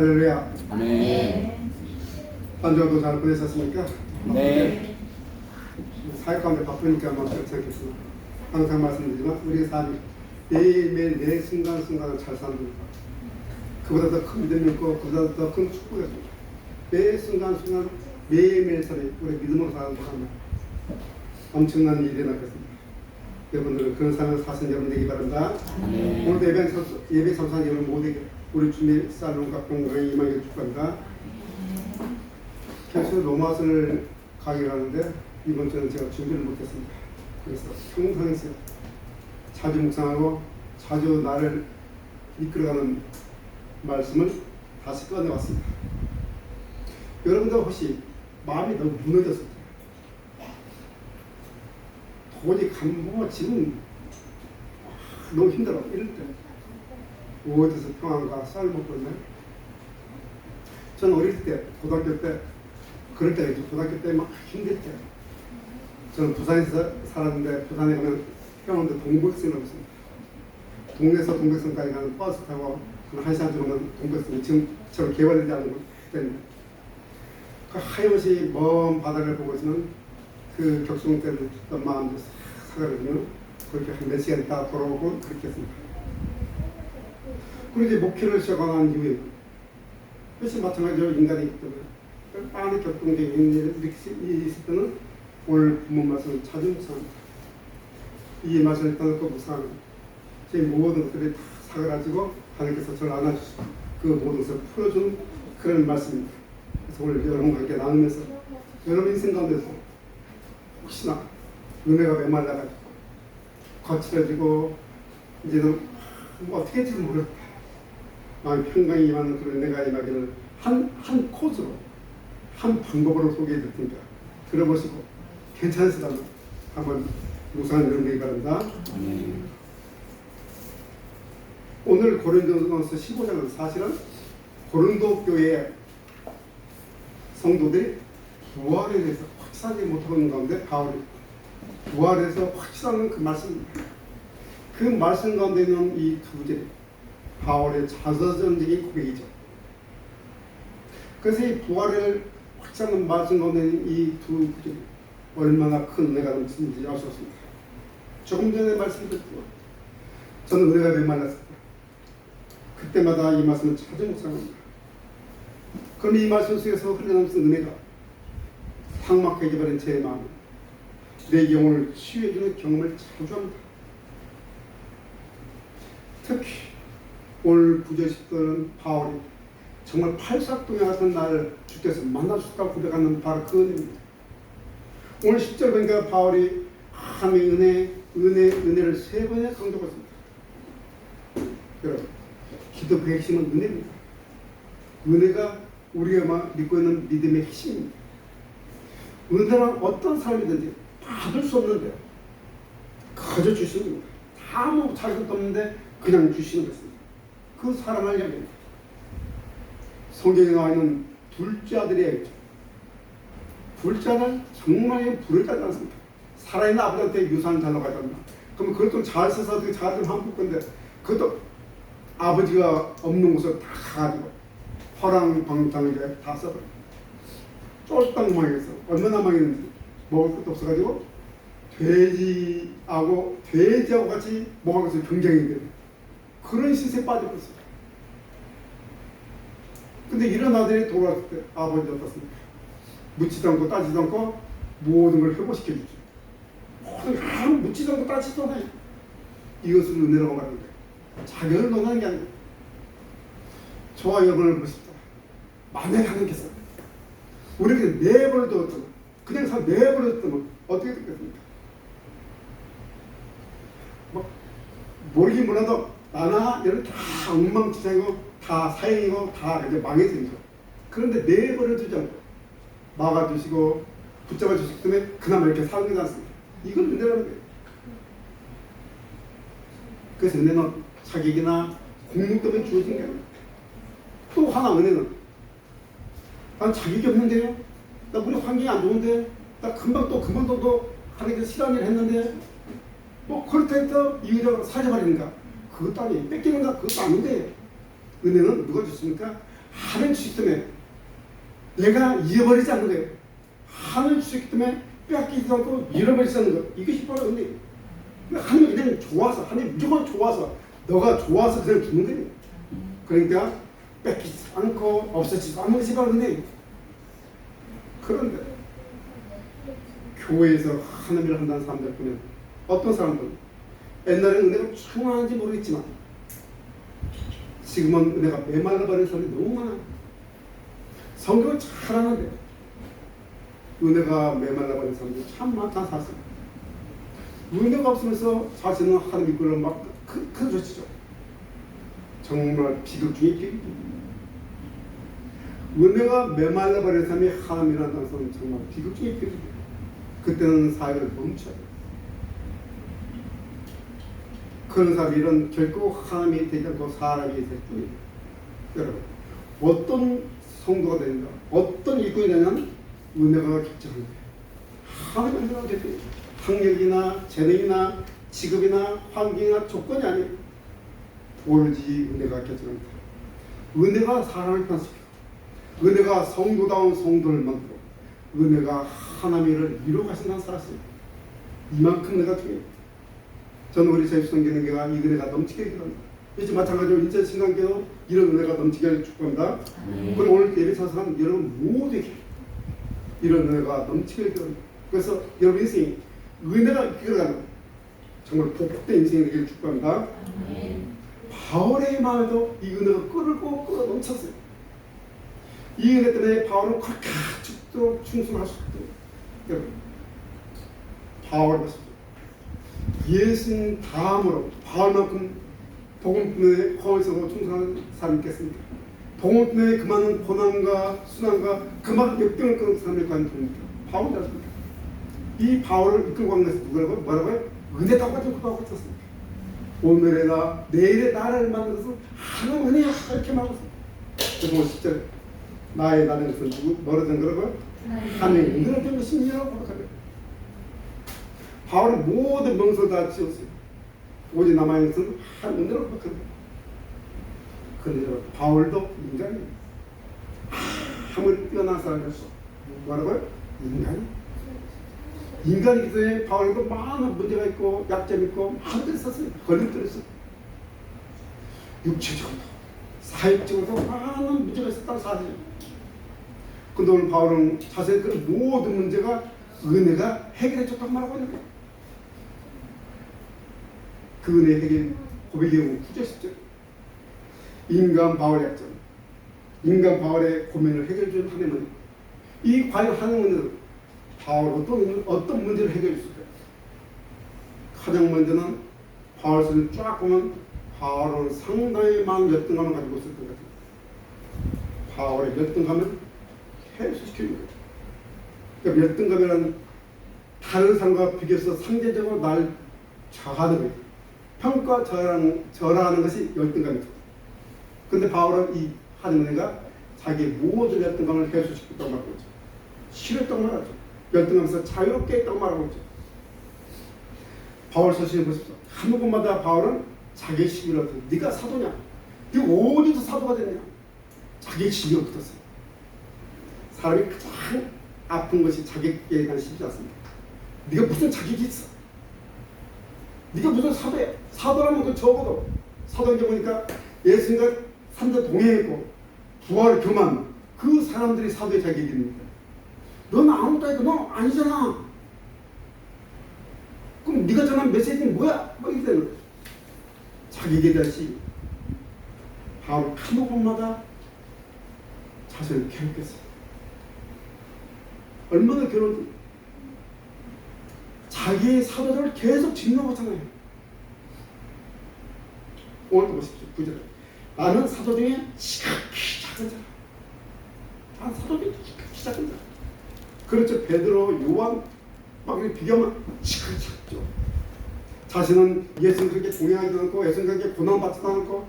할렐루야. 아멘. 한 주도 잘 보내셨습니까? 네. 사역 가운데 바쁘니까 뭐 그렇지 않겠으나 항상 말씀드리지만 우리의 삶이 매일매일 매 순간순간을 잘 사는 겁니다. 그보다 더 큰 믿음이 있고 그보다 더 큰 축복이 있습니다. 매 순간순간 매일매일 삶이 우리 믿음으로 사는 겁니다. 엄청난 일이 일어나겠습니다. 여러분들은 그런 삶을 사신 여러분 되기 바랍니다. 오늘도 예배 참석한 여러분 모두에게 우리 주님의 살롱과 건강이 임하기를 축복합니다. 계속 로마서를 강의를 하는데 이번 주는 제가 준비를 못했습니다. 그래서 평상시에 자주 묵상하고 자주 나를 이끌어가는 말씀을 다시 꺼내왔습니다. 여러분들 혹시 마음이 너무 무너졌을 때 도저히 지금 너무 힘들어 이럴 때 어디서 평안과 쌀을 먹고 있나요? 저는 어릴 때 고등학교 때 그럴 때가 있죠. 고등학교 때 막 힘들 때 저는 부산에서 살았는데 부산에 가면 평안도 동백선이라고 있습니다. 동네에서 동백선까지 가는 버스 타고 한 1시간 정도는 동백선이 지금처럼 개발되지 않은 곳 때문에 그 하염없이 먼 바다를 보고 있으면 그 격송 때를 듣던 마음도 사가지고 그렇게 한 몇 시간 있다 돌아오고 그렇게 했습니다. 그리고 이제 목표를 시작한 이후에 역시 마찬가지로 인간이기 때문에 많은 격동적인 일이 있을 때는 오늘 본문 말씀을 자주 묵상합니다. 이 말씀을 떠나고 묵상하면 제 모든 것들이 다 사그라지고 하나님께서 저를 안아주시고 그 모든 것을 풀어주는 그런 말씀입니다. 그래서 오늘 여러분과 함께 나누면서 여러분 인생 가운데서 혹시나 은혜가 메말라가지고 거칠어지고 이제는 뭐 어떻게 할지도 모르겠다. 마음이 평강이 임하는 그런 은혜가 임하기를 한 코스로 한 방법으로 소개해 드릴 테니까 들어보시고 괜찮으시다면 한번 묵상을 여러분에게 바랍니다. 오늘 고린도전서 15장은 사실은 고린도 교회 성도들이 부활에 대해서 확실하게 못하고 있는 가운데 바울이 부활에서 확실한 그 말씀입니다. 그 말씀 가운데 있는 이 두 개 바울의 자서전적인 고백이죠. 그래서 이 부활을 확실한 말씀 가운데 있는 이 두 구절이 얼마나 큰 은혜가 넘치는지 알 수 없습니다. 조금 전에 말씀드렸지만 저는 은혜가 메말랐을 때 그때마다 이 말씀을 자주 묵상합니다. 그럼 이 말씀 속에서 흘러넘치는 은혜가 삭막하게 버린 제 마음, 내 영혼을 치유해주는 경험을 자주 합니다. 특히 오늘 부조십들은 바울이 정말 팔삭동에 같은 나를 주께서 만나주셨다고 고백하는 바로 그 은혜입니다. 오늘 10절 보니까 바울이 하나님의 은혜를 세 번이나 강조하고 있습니다. 여러분, 기도 그 핵심은 은혜입니다. 은혜가 우리가 믿고 있는 믿음의 핵심입니다. 은혜는 어떤 사람이든지 받을 수 없는데요, 거저 주시는 겁니다. 아무 자격도 없는데 그냥 주시는 것입니다. 그 사랑을 이야기합니다. 성경에 나와 있는 둘째 아들이 이야기죠. 둘째 아들은 정말 불을 짜지 않습니다. 살아있는 아버지한테 유산을 달라고 하잖아. 그러면 그걸 좀 잘 써서 어떻게 잘 좀 한국 건데 그것도 아버지가 없는 곳을 다 가가지고 화랑방탕에 다 써버려. 쫄딱 망해서 얼마나 망했는지 먹을 것도 없어가지고 돼지하고 같이 먹을 것을 경쟁이 되는 그런 시세에 빠지고 있어요. 근데 이런 아들이 돌아왔을 때 아버지 어떻습니까? 묻지도 않고 따지도 않고 모든 걸 회복시켜주죠. 묻지도 않고 따지도 않아요. 이것을 은혜라고 말하는데 자격을 논하는 게 아니에요. 저와 여러분을 보십시오. 만약에 하나님께서 우리에게 내버려 두었다면, 그냥 내버려 뒀다면 어떻게 됐겠습니까? 모르긴 몰라도 나나 여러분 다 엉망진창이고 다 사형이고 다 이제 망해지죠. 그런데 내버려 두지 않고 막아주시고 붙잡아 주시기 때문에 그나마 이렇게 사는 게 않습니다. 이걸 은혜라는 거예요. 그래서 은혜는 자격이나 공무 때문에 주어진 게 아니에요. 또 하나 은혜는 난 자격이 없는데요, 나 우리 환경이 안 좋은데, 나 금방 또 하나님께서 싫어하는 일을 했는데 뭐 그렇다 해서 이유로 사져버리는가? 그것도 아니에요. 뺏기는가? 그것도 아닌데 은혜는 누가 줬습니까? 하늘 주시기 때문에 내가 잃어버리지 않는 거예요. 하늘 주시기 때문에 빼앗기지도 않고 잃어버리지 않는 거. 이것이 바로 은혜예요. 하나님 그냥 좋아서, 하나님 무조건 좋아서, 너가 좋아서 그냥 주는 거예요. 그러니까 뺏기지 않고 없어지지 않는 것이 바로 은혜예요. 그런데 교회에서 하나님을 한다는 사람들 보면 어떤 사람들은 옛날에 은혜가 충만한지 모르겠지만 지금은 은혜가 메말라버린 사람이 너무 많아요. 성경을 잘하는데 은혜가 메말라버린 사람들이 참 많다는 사실. 은혜가 없으면서 자신은 하나님 이끌어 막 크져지죠. 정말 비극 중에 비극. 은혜가 메말라버린 사람이 하나님이라는 사람은 정말 비극 중에 비극이에요. 그때는 사역을 멈춰야 돼요. 그런 사람들은 결코 하나님이 되지 않고 사람이 될 뿐이에요. 여러분, 어떤 성도가 되는가, 어떤 일꾼이 되냐면 은혜가 결정하는 거예요. 하나님의 은혜가 결정해요. 학력이나 재능이나 직업이나 환경이나 조건이 아니에요. 오로지 은혜가 결정합니다. 은혜가 사람을 변화시켜요. 은혜가 성도다운 성도를 만들어 은혜가 하나님을 이루어 가신다는 사실이에요. 이만큼 은혜가 중요해요. 저는 우리 제주성교회가 이 은혜가 넘치게 기도합니다. 이제 마찬가지로 인천 신강교회도 이런 은혜가 넘치게 축복합니다. 그리고 오늘 예배 사상은 여러분 모두에게 이런 은혜가 넘치게 기도합니다. 그래서 여러분 인생이 은혜가 이끌어가는 정말 복된 인생이 되기를 축복합니다. 바울의 마음에도 이 은혜가 끌어 넘쳤어요. 이 은혜 때문에 바울은 그렇게 죽도록 충성할 수 있도록. 여러분, 바울을 보십시오. 예수님 다음으로 바울만큼 복음 때문에 허위성으로 충성하는 사람이 있겠습니까? 복음 때문에 그 많은 고난과 순환과 그 많은 역경을 끄는 사람이 과연 누굽니까? 바울이 않습니까? 이 바울을 이끌고 간 것은 누구라고요? 뭐라고요? 은혜다고 가지고 그러고 있었습니다. 오늘의 내일의 나를 만든 것은 하나님 은혜야 이렇게 말하고 있습니다. 그리고 10절 나의 나는 것은 누구? 뭐로 된 거라고요? 하나님의 은혜로 된 것입니다라고 고백합니다. 바울은 모든 명성을 다 지었어요. 오직 남아있는 것은 한 은혜로 고백합니다. 그런데 바울도 인간이에요. 아무리 뛰어난 사람이었어. 뭐라고요? 인간이기 때문에 바울도 많은 문제가 있고 약점이 있고 많은 데 있었어요. 걸림돌이 있어요. 육체적으로 사회적으로도 많은 문제가 있었다는 사실이에요. 근데 오늘 바울은 자세히 그 모든 문제가 은혜가 해결해 줬다고 말하고 있는 거예요. 그 은혜 해결 고백의 경우 9절 10절 인간 바울의 약점, 인간 바울의 고민을 해결해 준 하나님은 이 과연 하나님은 바울 어떤 문제를 해결해 줬을까요? 가장 먼저는 바울 서를 쫙 보면 바울은 상당히 많은 열등감을 가지고 있을 것 같아요. 바울의 열등감을 해소시키는 거예요. 그러니까 열등감이란 다른 사람과 비교해서 상대적으로 날 좌하는 거예요. 평가 절하하는 것이 열등감이죠. 그런데 바울은 이 하나님과 자기 모든 열등감을 해소시켰다고 말하고 있죠. 싫었다고 말하죠. 열등감에서 자유롭게 했다고 말하고 있죠. 바울 서신을 보십시오. 한 곳마다 바울은 자기 시비를 얻었어요. 네가 사도냐? 네가 어디서 사도가 됐냐? 자기 시비가 붙었어요. 사람이 가장 아픈 것이 자기에 대한 시비지 않습니까? 네가 무슨 자격이 있어? 네가 무슨 사도야? 사도라면 그 적어도 사도인지 보니까 예수님과 3대 동행했고 부활을 겸한 그 사람들이 사도의 자격이 있습니다. 너는 아무것도 아니고 너 아니잖아. 그럼 네가 전한 메시지는 뭐야? 뭐 이렇게 되는 거야. 자격에 대한 시비. 바울 한 번마다 자신을 괴롭혔어요. 얼마나 괴로운지. 자기의 사도를 계속 짓누르잖아요. 오늘도 보십시오. 9절. 나는 사도 중에 지극히 작은 자라. 나는 사도 중에 지극히 작은 자라. 그렇죠. 베드로, 요한 막 이렇게 비교하면 지극히 작죠. 자신은 예수님 그렇게 동행하지도 않고 예수님 그렇게 고난받지도 않고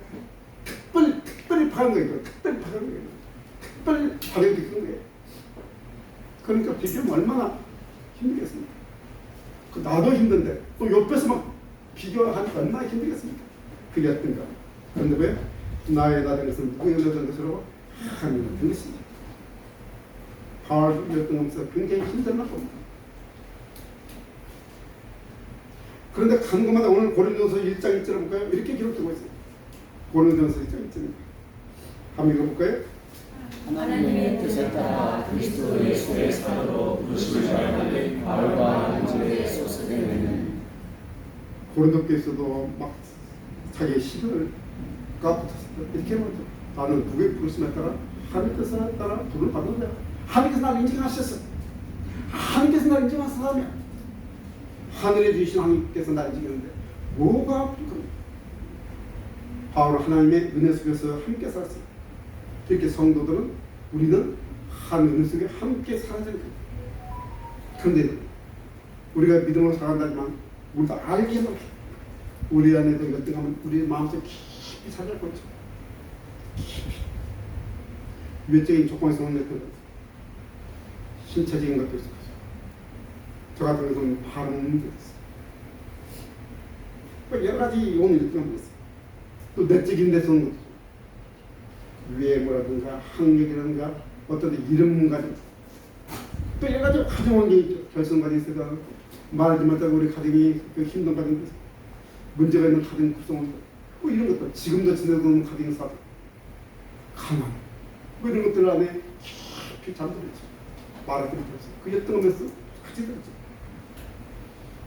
특별히 파는 거예요. 특별히 파는 거예요. 특별히 받은 게 그런 거예요. 그러니까 비교하면 얼마나 힘들겠습니까? 나도 힘든데 또 옆에서 막 비교하니까 얼마나 힘들겠습니까? 그게 어떤가? 그런데 왜? 나의 나된 것은 누구의 나된 것으로 하나님은 그것입니다. 바울이었던 것은 굉장히 힘들었나 봅니다. 그런데 가는 곳마다 오늘 고린도서 1장 1절을 볼까요? 이렇게 기록되고 있어요. 고린도서 1장 1절입니다. 한번 읽어볼까요? 하나님의 뜻에 따라 그리스도 예수의 사도로 부르심을 받은 바울과 형제의 소스되는 고린도 교회에서도 막 자기의 시간을 까붙었어요. 이렇게 말하죠. 나는 누구의 부르심에 따라 하나님께서 따라 부를 받는다. 하나님께서 나를 인정하셨어. 하나님께서 나를 인정한 사람이야. 하늘에 주신 하나님께서 나를 인정했는데 뭐가 부족합니까? 바울은 하나님의 은혜 속에서 함께 살았어요. 이렇게 성도들은 우리는 한 은혜 속에 함께 살아야 됩니다. 그런데 우리가 믿음으로 살아간다지만 우리도 알게 못해. 우리 안에도 열등하면 우리 마음속에 깊이 살고 있죠. 깊이. 외적인 조건에서는 열등하죠. 신체적인 것도 있어요. 저 같은 경우는 발음 문제가 있어요. 여러 가지 오늘 열등함이 있어요. 또 내적인 데서는 것도 외모라든가 학력이라든가 어떤 이름 가지고 또 여러 가지 가정 환경이 있죠. 결손관이 있어서 말하지 못하고 우리 가정이 그 힘든 가정이 있어요. 문제가 있는 가정 구성원 뭐 이런 것들 지금도 지내고는 가정이 사도 가만 뭐 이런 것들 안에 깊이 잠들었죠. 말하지 못했어. 그 열등하면서 같이 들었죠.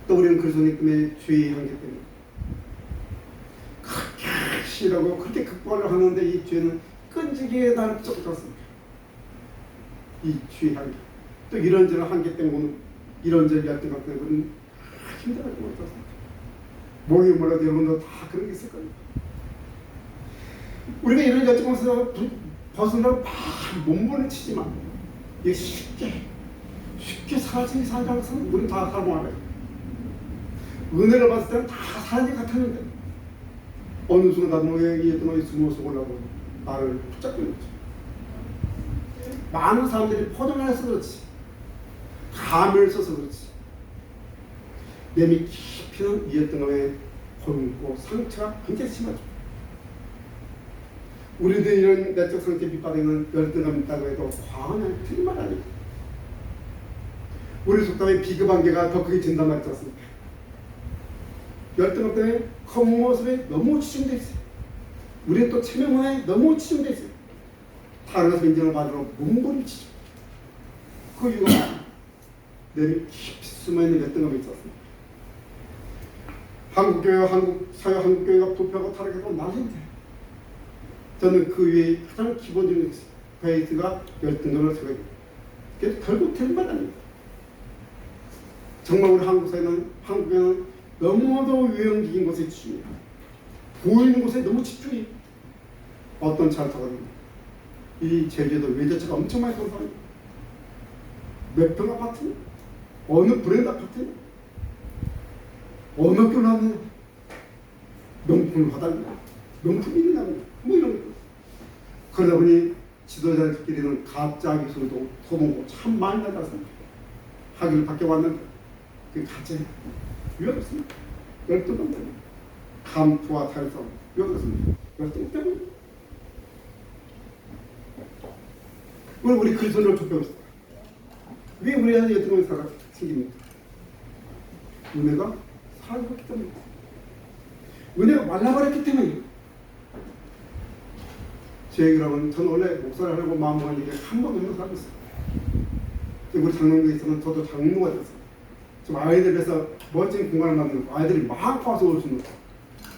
또 우리는 그리스도님 때문에 죄의 한계 때문에 그렇게 싫어하고 그렇게 극복을 하는데 이 죄는 끈질기게 나를 쫓았습니다. 이 죄의 한계 또 이런저런 한계 때문에 이런저런 열등감 때문에 힘들어하지 못했습니다. 목이 몰라도 여러분도 다 그런 게 있을 거예요. 우리가 이런 열등감에서 벗어나고 막 몸부림치지만 이게 쉽게 사라지는 사람이라고 해서는 우리는 다 살아보아요. 은혜를 받을 때는 다 사라진 것 같았는데 어느 순간 나도 이 열등감이 숨어서고 나를 붙잡고 있는 거죠. 많은 사람들이 포장해서 그렇지 감을 써서 그렇지 내미 깊이는 이 열등감에 골고 상처가 굉장히 심하죠. 우리도 이런 내적 상처에 밑바닥에는 열등감이 있다고 해도 과언은 틀린 말 아니에요. 우리 속담에 비급한 개가 더 크게 진단 말이지 않습니까? 열등감 때문에 겉모습에 너무 치중되어 있어요. 우리는 또 체면 문화에 너무 치중되어 있어요. 다른에서 인정을 받으러 몸부림치죠. 그 이유가 내면 깊이 숨어있는 열등감이 있었습니다. 한국교회와 한국교회가 부패하고 타락해서 난리인데 저는 그 위에 가장 기본적인 베이스가 열등감을 세워야 됩니다. 그게 결국 틀린 말 아닙니다. 정말 우리 한국교회는 너무도 외형적인 것에 집중해요. 보이는 곳에 너무 집중해요. 어떤 차를 타거든요. 이 제주도 외제차가 엄청 많이 타는 사람이에요. 몇 평 아파트? 어느 브랜드 아파트? 어느 학교를 하느냐? 명품을 받았냐? 명품이냐? 뭐 이런 거. 그러다 보니 지도자들끼리는 가짜 기술도 소문고 참 많이 나가서 학위를 밖에 왔는데 그게 가짜예요. 위험했습니다. 열등감 때문에 감투와 탈성 위험했습니다. 열등 때문에 우리 그리스도를 좁혀고 있습니다. 왜 우리 안에 열등감이 생깁니까? 은혜가 사라졌기 때문입니다. 은혜가 말라버렸기 때문이에요. 제 얘기라면 저는 원래 목사를 하려고 마음먹은 일이 한 번도 없는 사람이었어요. 우리 장로님에 있어서는 저도 장로가 됐어요. 좀 아이들 위해서 멋진 공간을 만들고 아이들이 막 와서 올 수 있는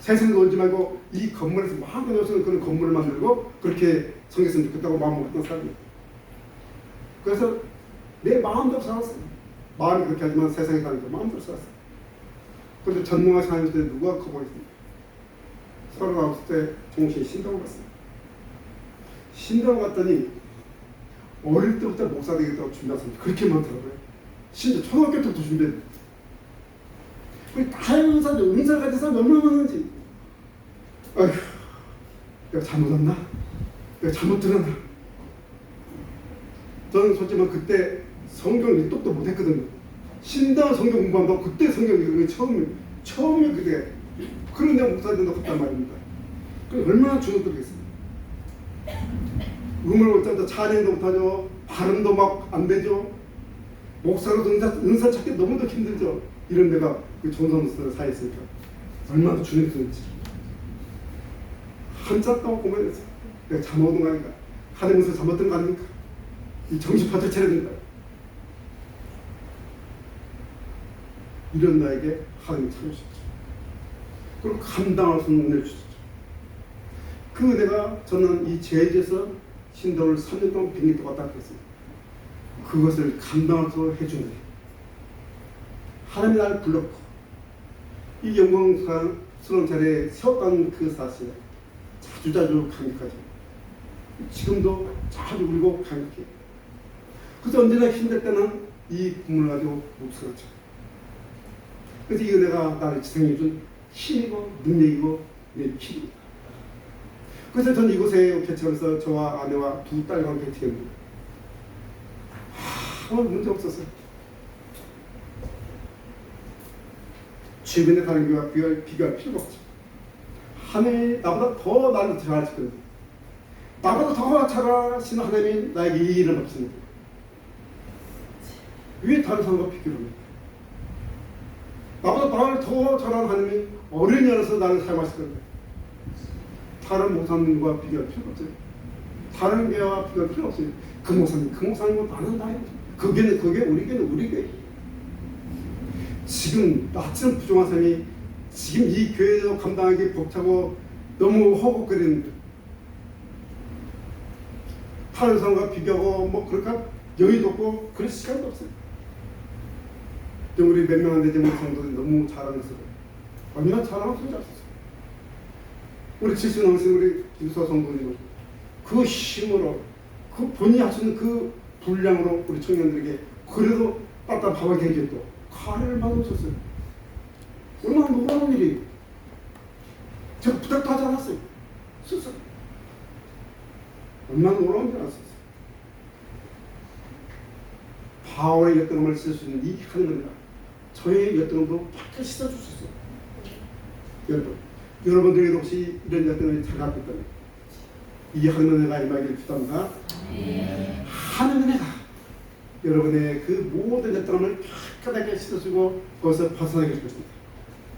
세상에 놀지 말고 이 건물에서 막 놀 수 있는 그런 건물을 만들고 그렇게 섬겼으면 좋겠다고 마음먹었던 사람이에요. 그래서 내 마음대로 살았어요. 마음이 그렇게 하지만 세상에 사니까 마음대로 살았어요. 그런데 전능한 하나님 때 누가 커버했습니까? 39세 종신 신당을 갔어요. 신당 갔더니 어릴 때부터 목사 되겠다고 준비했습니다. 그렇게 많더라고요. 심지어 초등학교 때부터 준비했어요. 다양한 사람들, 은사를 가진 사람이 얼마나 많은지. 아휴, 내가 잘못했나? 내가 잘못 들었나? 저는 솔직히 그때 성경을 일독도 못했거든요. 신당 성경 공부한다고 그때 성경 읽은 게 처음이에요 그때. 그런데 목사 된다고 했단 말입니다. 그럼 얼마나 주눅들겠어요. 음을 어쩌다 찬양도 못하죠. 발음도 막 안 되죠. 목사로도 은사 찾기 너무도 힘들죠. 이런 데가 그 전선수들 사이에 있으니까 얼마나 주눅 드는지. 한자 동안 고민했어. 내가 잘못 얻은 거 아닌가? 하나님께서 잘못된 거 아닙니까? 이 정신 바짝 차려야 된다. 이런 나에게 하나님이 참으셨죠. 그리고 감당할 수 있는 은혜를 주셨죠. 그 은혜가 저는 이 제주에서 신도를 3년 동안 빙의 왔다 갔다 했어요. 그것을 감당할 수 해준 은혜. 하나님이 나를 불렀고 이 영광스러운 자리에 세웠다는 그 사실에 자주자주 감격하죠. 지금도 자주 울고 감격해요. 그래서 언제나 힘들 때는 이 부분을 가지고 묵상하죠. 그래서 이 은혜가 나를 지탱해준 힘이고 능력이고 내 길입니다. 그래서 저는 이곳에 개척해서 저와 아내와 두 딸과 함께 개척했는데 아무 문제 없었어요. 주변에 다른 교회와 비교할 필요가 없죠. 하나님이 나보다 더 나를 잘하시거든요. 나보다 더 잘하시는 하나님이 나에게 이 일을 없습니다. 왜 다른 사람과 비교를 합니까? 나보다 나를 더 잘하는 하나님이 어린이라서 나를 사용하실 건데 다른 목사님과 비교할 필요가 없어요. 다른 교회와 비교할 필요 없어요. 그 목사님은 나는 나예요. 그게 우리 교회는 우리 교회. 지금 나처럼 부정한 사람이 지금 이 교회에서 감당하기 벅차고 너무 허걱거리는데 다른 사람과 비교하고 뭐 그럴까 여유도 없고 그럴 시간도 없어요. 우리 몇 명 안 되지 목사님들이 너무 잘하는 것을 얼마나 잘하는 소리 없었어요. 우리 70 넘으신 우리 김수아 성도님은 그 힘으로 그 본인이 하시는 그 분량으로 우리 청년들에게 그래도 답답하게 해줬고 카레를 받으셨어요. 얼마나 놀라운 일이에요. 제가 부탁도 하지 않았어요. 스스로. 얼마나 놀라운 줄 알았어요. 바울의 엿등음을 쓸 수 있는 이 하늘입니다. 저의 엿등음도 밖에 씻어주셨어요. 여러분들에게도 혹시 이런 엿등음이 잘 갖고 있다면 이 하늘 은혜가 임하기를 기도합니다. 하늘 은혜가 여러분의 그 모든 엿등음을 깨끗하게 씻어주고 거기서 벗어나게 해주겠습니다.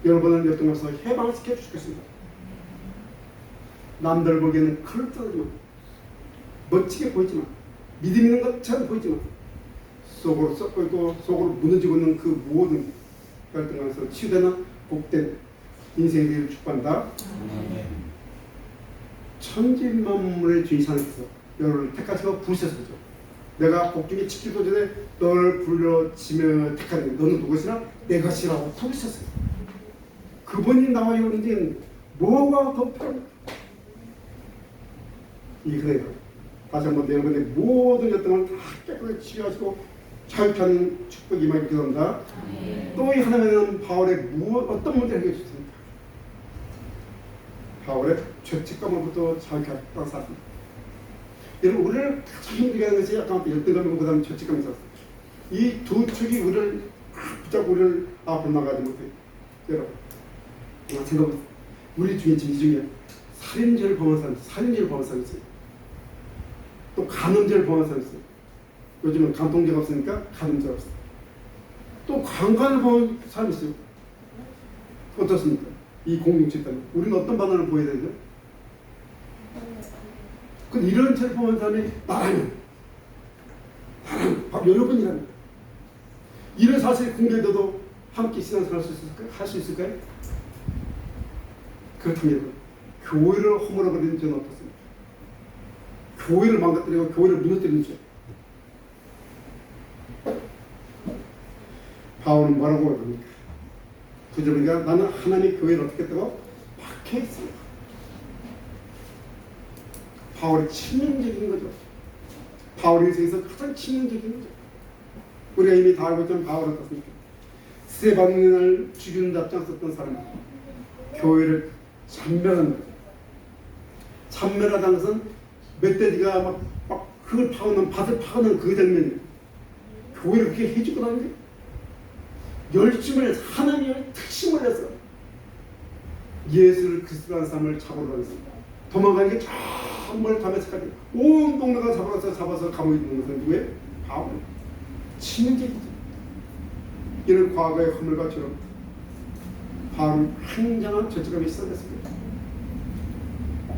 여러분을 엿등음에서 해방시켜 주시겠습니다. 남들 보기에는 그럴듯하지만 멋지게 보이지만 믿음 있는 것처럼 보이지만 속으로 썩고 있고 속으로 무너지고 있는 그 모든 혈등에서 치유되는 복된 인생이 되기를 축복한다. 천지만물의 주인 하나님께서 너를 택하시고 부르셨죠. 내가 복중에 지키고 전에 너를 불러지며 택하는 너는 누구시나 내 것이라고 부르셨어요. 그분이 나와 있는 뭐가 더 필요합니까? 이 은혜가 다시 한번 여러분의 모든 것들을 다 깨끗하게 치유하시고 자유케 하는 축복이 임하기를 기도합니다. 또 이 하나님은 바울의 어떤 문제를 해결했습니까? 바울의 죄책감으로부터 자유케 하는 사람. 여러분 우리를 가장 힘들게 하는 것이 아까 열등감이고 그 다음에 죄책감이 있었어요. 이 두 축이 우리를 붙잡고 우리를 앞으로 나가지 못해요. 여러분 생각해보세요. 우리 중에 지금 이 중에 살인죄를 범한 사람이 있어요. 또 간음죄를 범한 사람이 있어요. 요즘은 간통죄가 없으니까 간음죄가 없어요. 또 강간을 범한 사람이 있어요. 어떻습니까? 이 공동체 때문에 우리는 어떤 반응을 보여야 되죠? 그 이런 죄를 범한 사람이 나라면 바로 여러분이라면 이런 사실이 공개돼도 함께 신앙생활 할 수 있을까요? 그렇다면 교회를 허물어버리는 죄는 어떻습니까? 교회를 망가뜨리고 교회를 무너뜨리는 죄. 바울은 뭐라고 합니까? 그러니까 나는 하나님의 교회를 어떻게 했다고? 박해했습니다. 바울이 치명적인 거죠. 바울의 인생에서 가장 치명적인 거죠. 우리가 이미 다 알고 있지만 바울은 어떻습니까? 스테반을 죽이는 답장 썼던 사람, 교회를 참멸한 거죠. 참멸하다는 것은 멧돼지가 막 흙을 파고는 밭을 파고는 그 장면이에요. 교회를 그렇게 해주고 나는 게 열심을 해서 하나님의 특심을 해서 예수를 그리스도라는 삶을 잡으러 가겠습니다. 도망가는 게 한벌 담에서까지 온 동네가 잡아서 감옥에 넣는 것은 누구예요? 바울. 친인척이죠. 이런 과거의 허물과 죄로 바울은 굉장한 죄책감이 시작했습니다.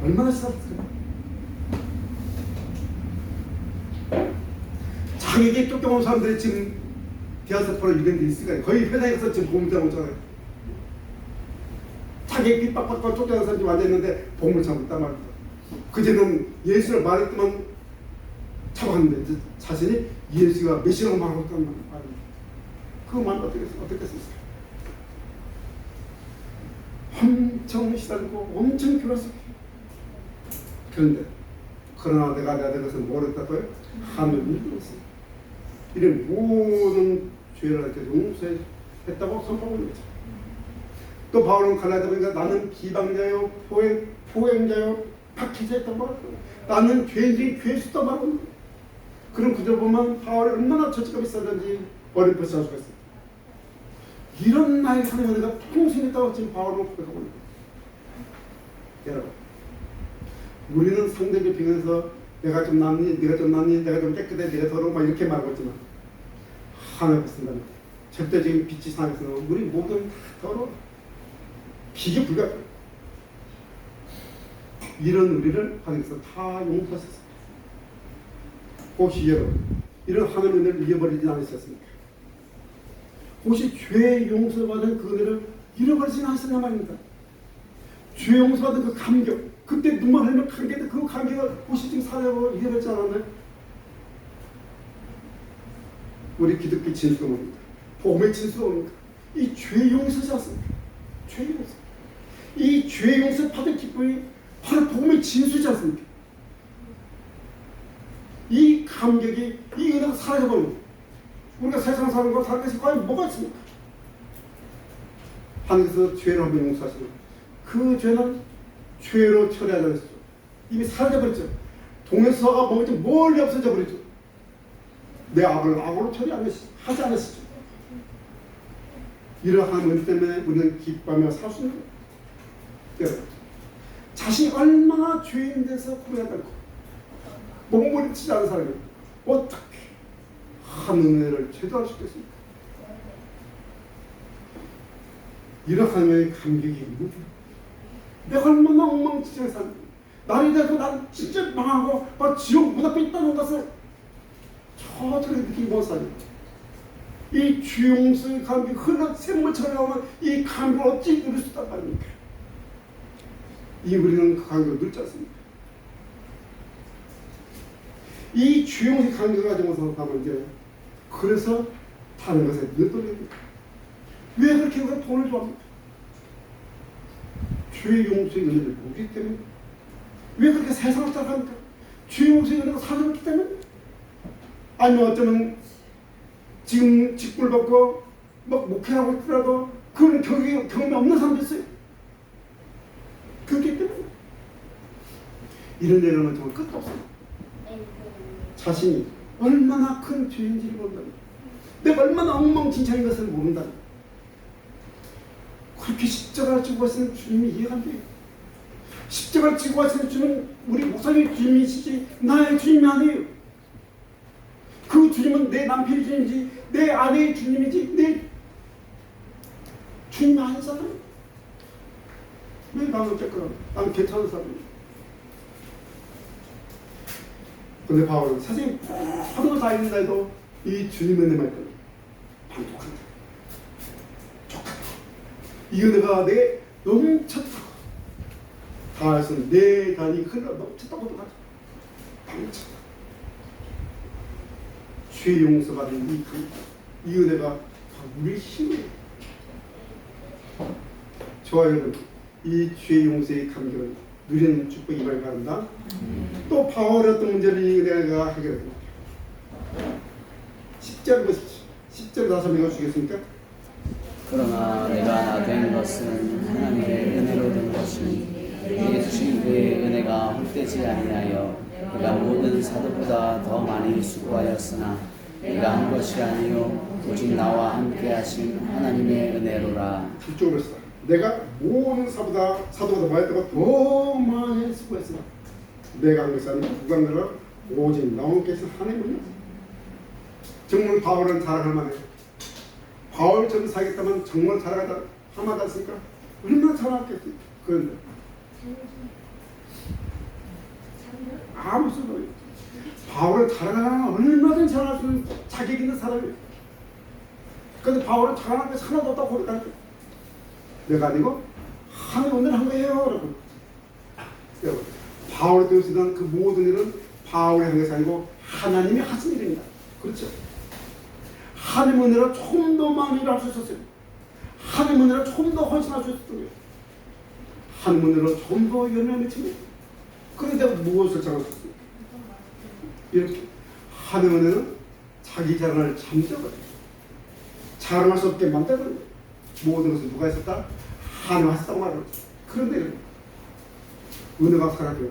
얼마나 시작했을까? 자기에게 쫓겨온 사람들이 지금 디아스포라 유대인들이 있으니까 거의 회사에 가서 지금 보물을 오잖아요. 자기에게 핍박받고 쫓겨난 사람들이 앉아있는데 보물을 잡고 있단 말입니다. 그제는 예수를 말했더만 잡았는데 자신이 예수가 메시아라고 말하고 있단 말입니다. 그 말은 어떻게 했을까요? 엄청 시달리고 엄청 괴로웠어요. 그런데 그러나 내가 내 것을 모르겠다고요? 하늘을 들었어요. 이런 모든 죄를 이렇게 용서했다고 선포하는 거죠. 또 바울은 갈라디아 보니까 나는 비방자요 포행자요 박해자였단 말이에요. 나는 죄인들이 죄수다 말하는 거예요. 그런 구절 보면 바울이 얼마나 죄책감이 있었는지 어렴풋이 알 수가 있어요. 이런 나의 하나님 은혜가 평생 있다고 지금 바울은 고백하고 있는 거예요. 여러분, 우리는 상대를 비교해서 내가 좀 낫니, 내가 좀 낫니, 내가 좀 깨끗해, 내가 더러워 막 이렇게 말하고 있지만 하나님 쓴다면 절대적인 빛이 상에서는 우리 모든 다 더러워. 비교 불가해요. 이런 우리를 하나님께서 다 용서하셨습니다. 혹시 여러분 이런 하나님의 은혜를 잃어버리지 않으셨습니까? 혹시 죄 용서받은 그 은혜를 잃어버리지 않으셨냐 말입니다. 죄 용서받은 그 감격, 그때 눈물 흘리면 감격인데 그 감격을 혹시 지금 사려고 잃어버리지 않았나요? 우리 기독교 진수가 뭡니까? 복음의 진수가 뭡니까? 이 죄 용서지 않습니까? 죄 용서. 이 죄 용서 받은 기쁨이 바로 복음의 진수지 않습니까? 이 감격이 이 은혜가 사라져버립니다. 우리가 세상 사는 거 다른 것이 과연 뭐가 있습니까? 하나님께서 죄를 한번 용서하시면 그 죄는 죄로 처리하지 않으시죠. 이미 사라져버렸죠. 동에서가 뭐지 멀리 없어져 버렸죠. 내 악을 악으로 처리하지 않으시죠. 이러한 은혜 때문에 우리는 기뻐하며 살 수 있는 거예요. 자신이 얼마나 죄인 돼서 고백하지 않고 몸부림치지 않은 사람이 어떻게 한 은혜를 제도할 수 있겠습니까? 이런 하나님의 감격이 뭐죠? 내가 얼마나 엉망진창에 사는 나를 대해서 난 진짜 망하고 막 지옥 문 앞에 있다는 것을 저절로 느끼기 못하니 이 주용수의 감격이 흘러 샘물처럼 나오면 이 감격을 어찌 누릴 수 있단 말입니까? 이 우리는 그 감격을 누리지 않습니까? 이 주용수의 감격을 가지고 생각하면 이제 그래서 다른 것에 눈돌립니다. 왜 그렇게 해서 돈을 좋아합니까? 죄의 용서의 은혜를 모르기 때문에. 왜 그렇게 세상을 따라갑니까? 죄의 용서의 은혜가 사라졌기 때문에. 아니면 어쩌면 지금 직분을 받고 막 목회하고 있더라도 그런 경험이 없는 사람도 있어요. 그렇기 때문에. 이런 내용은 정말 끝도 없어요. 자신이 얼마나 큰 죄인지를 모른다. 내가 얼마나 엉망진창인 것을 모른다. 그렇게 십자가를 지고 가시는 주님이 이해가 안 돼요. 십자가를 지고 가시는 주님은 우리 목사님의 주님이시지 나의 주님이 아니에요. 그 주님은 내 남편의 주님이지 내 아내의 주님이지 내 주님이 아니잖아요. 왜 나는 어쨌거나 나는 괜찮은 사람이에요. 근데 바울은 사실 하도 다 있는다 해도 이 주님의 은혜만 있거든. 반복한다. 좋다. 이 은혜가 내 넘쳤다고. 다해서 내 간이 흘러 넘쳤다고도 하죠. 넘쳤다. 죄 용서받은 이 은혜가 우리의 힘이에요. 저와 여러분, 이 죄 용서의 감격을 누리는 축복이기를 바랍니다. 또 바울의 어떤 문제를 이 은혜가 해결합니다. 10절 보십시오. 10절 다시 한번 읽어주시겠습니까? 그러나 내가 나 된 것은 하나님의 은혜로 된 것이니 이에 주신 그의 은혜가 헛되지 아니하여 내가 모든 사도보다 더 많이 수고하였으나 내가 한 것이 아니요 오직 나와 함께 하신 하나님의 은혜로라. 이쪽으로 했다. 내가 모든 사도보다 많이 했다고 더 많이 수고했으나 내가 한 것이 아니고 누가 한 거라 오직 나오께서 하나님이야. 정말 바울은 자랑할 만해. 바울처럼 살겠다면 정말 자랑하다 하마지 않습니까? 얼마나 자랑했겠어요. 그런데 아무 소리 없어요. 바울은 자랑하면 얼마든지 자랑할 수 있는 자격 있는 사람이에요. 그런데 바울은 자랑할 것이 하나도 없다고 고백하는 거예요. 내가 아니고 하나님 오늘 한 거예요. 여러분. 여러분, 바울이 되시던 그 모든 일은 바울이 한 것이 아니고 하나님이 하신 일입니다. 그렇죠? 하나님 은혜로 좀 더 많은 일을 할 수 있었어요. 하나님 은혜로 좀 더 헌신할 수 있었던 거예요. 하나님 은혜로 좀 더 열매 맺힌 거예요. 그런데 무엇을 자랑했어요? 이렇게 하나님 은혜는 자기 자랑을 잠재워요. 자랑할 수 없게 만드는 거예요. 모든 것을 누가 했었다? 하나님 하셨다고 말하는 거죠. 그런데 은혜가 사라져요.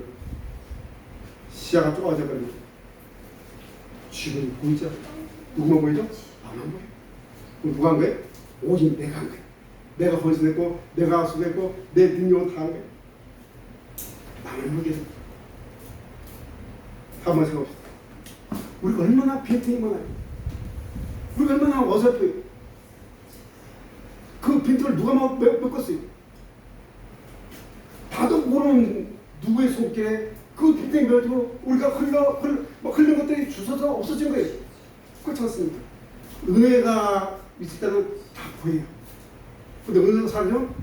시야가 좁아져버립니다. 주변이 보이지 않아요. 누구만 보이죠? 나만 보여요. 누가 한 거예요? 오직 내가 한 거예요. 내가 헌신했고 내가 수고했고 내 능력을 다한 거예요. 나만 보게 됩니다. 한번 생각합시다. 우리가 얼마나 빈틈이 많아요. 우리가 얼마나 어설퍼요. 그 빈틈을 누가 메꿨어요? 다도 모르는 누구의 손길에 그 빈틈이 메어지고 우리가 흘린 것들이 주워서 없어진 거예요. 그렇지 않습니까? 은혜가 있을 때는 다 보여요. 근데 은혜가 사라지면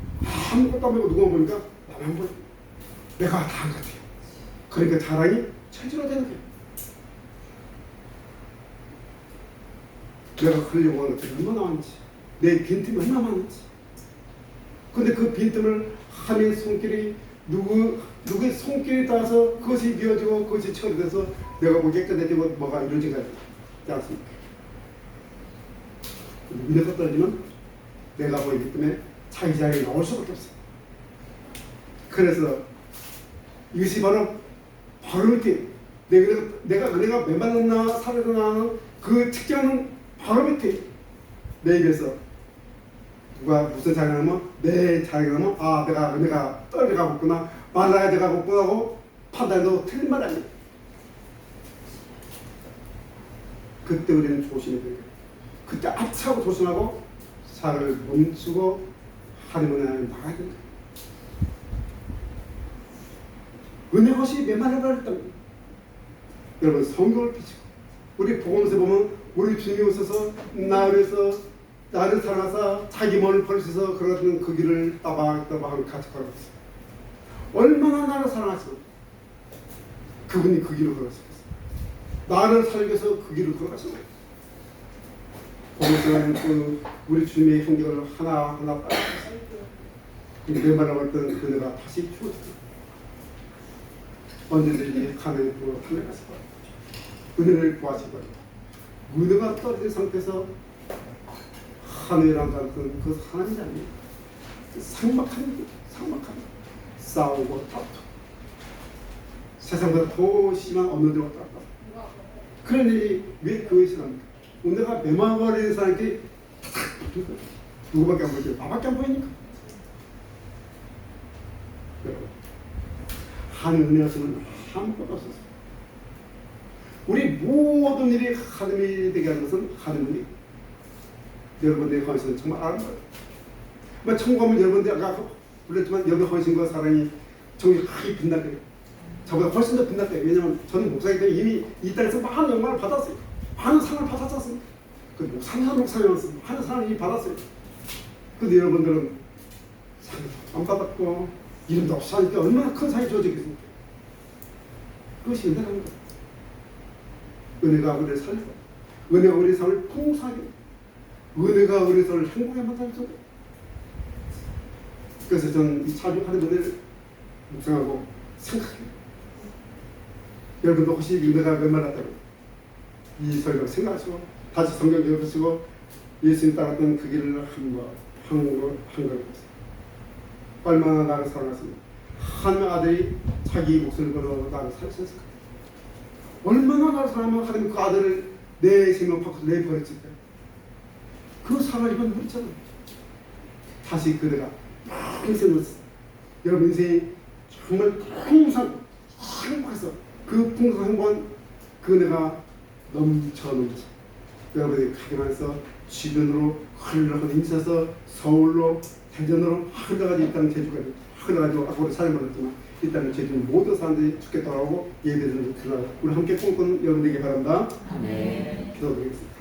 아무것도 안 보이고 누가 보니까 나만 보여. 내가 다 한 것 같아요. 그러니까 자랑이 체질화 되는 거예요. 내가 흘리고 한 것들이 얼마나 많은지, 내 빈틈이 얼마나 많은지. 근데 그 빈틈을 하나님의 손길이 누구의 손길에 따라서 그것이 이어지고 그것이 처리돼서 내가 보기에 깨끗해지고 뭐가 이루어진 거지 않습니까? 은혜가 떨어지면 내가 보이기 때문에 자기 자리에 나올 수밖에 없어요. 그래서 이것이 바로 이렇게 내가 은혜가 메말랐나 사라졌나 하는 그 측정은 바로 밑에 내 입에서 누가 무슨 자랑하면 내 자랑하면 아 내가 은혜가 떨어져가고 있구나 말라가고 있구나 하고 판단해도 틀린 말 아니에요. 그때 우리는 조심해야 돼요. 그때 아차하고 조심하고 살을 멈추고 하나님의 은혜를 나가야 된다. 은혜 없이 메말라버렸다고. 여러분 성경을 펴시고 우리 복음서 보면 우리 주님이 오셔서 나를 사랑하사 자기 몸을 버리셔서 그러던 그 길을 따박따박 같이 걸어갔어요. 얼마나 나를 사랑하시고 그분이 그 길을 걸어가셨어요. 나를 살기 위해서 그 길을 걸어가셨어요. 복음서는 그 우리 주님의 행적을 하나하나 따라가셨어요. 메말라버렸던 그네가 다시 추웠어요. 언제든지 하나님의 부로 하늘가서 은혜를 구하시고 은혜가 떨어진 상태에서 하늘이란 그 하나님이 아니에요. 삭막한 싸우고 다투 세상보다 더 심한 어느 데로 왔다 갔다 그런 일이 왜 교회에 일어납니까? 은혜가 메말라버린 사람에게 누구밖에 안 보이죠? 나밖에 안 보이니까. 여러분 하늘 은혜였으면 아무것도 없었어요. 우리 모든 일이 하나님이 되게 하는 것은 하나님이 여러분들의 헌신은 정말 아름다워요. 천국하면 여러분들 아까 불렀지만 여러분의 헌신과 사랑이 정말 크게 빛날 거예요. 저보다 훨씬 더 빛날 거예요. 왜냐하면 저는 목사이기 때문에 이미 이 땅에서 많은 영광을 받았어요. 많은 상을 받았지 않습니까? 그 목사님으로서 많은 상을 이미 받았어요. 근데 여러분들은 상 안 받았고 이름도 없이 하니까 얼마나 큰 상이 주어지겠습니까? 그것이 은혜라는 거예요. 은혜가 우리를 살려, 은혜가 우리의 삶을 풍성하게, 은혜가 우리의 삶을 행복하게 만들죠. 그래서 저는 이 찬양하는 은혜를 묵상하고 생각해요. 여러분도 혹시 은혜가 메말랐다면 이 설명 생각하시고 다시 성경 읽으시고 예수님 따랐던 그 길을 한 걸 얼마나 나를 사랑하십니까? 하나님의 아들이 자기 목숨을 걸어 나를 살렸을까? 얼마나 나를 사랑하면 하나님 그 아들을 내 생명 밖으로 내버렸을까? 그 사랑을 입은 우리잖아요. 다시 그대가 평생을 여러분 인생이 정말 항상 행복해서 그 풍성한 행복한 그 은혜가 넘쳐. 여러분이 가정에서 주변으로 흘러가서 인사서 서울로 대전으로 흘러가지고 이 땅 제주까지 흘러가지고 아까 사연 받았지만 이 땅 제주 모든 사람들이 죽겠다고 하고 예배드리는 그날 우리 함께 꿈꾸는 여러분에게 바랍니다. 아멘. 기도드리겠습니다.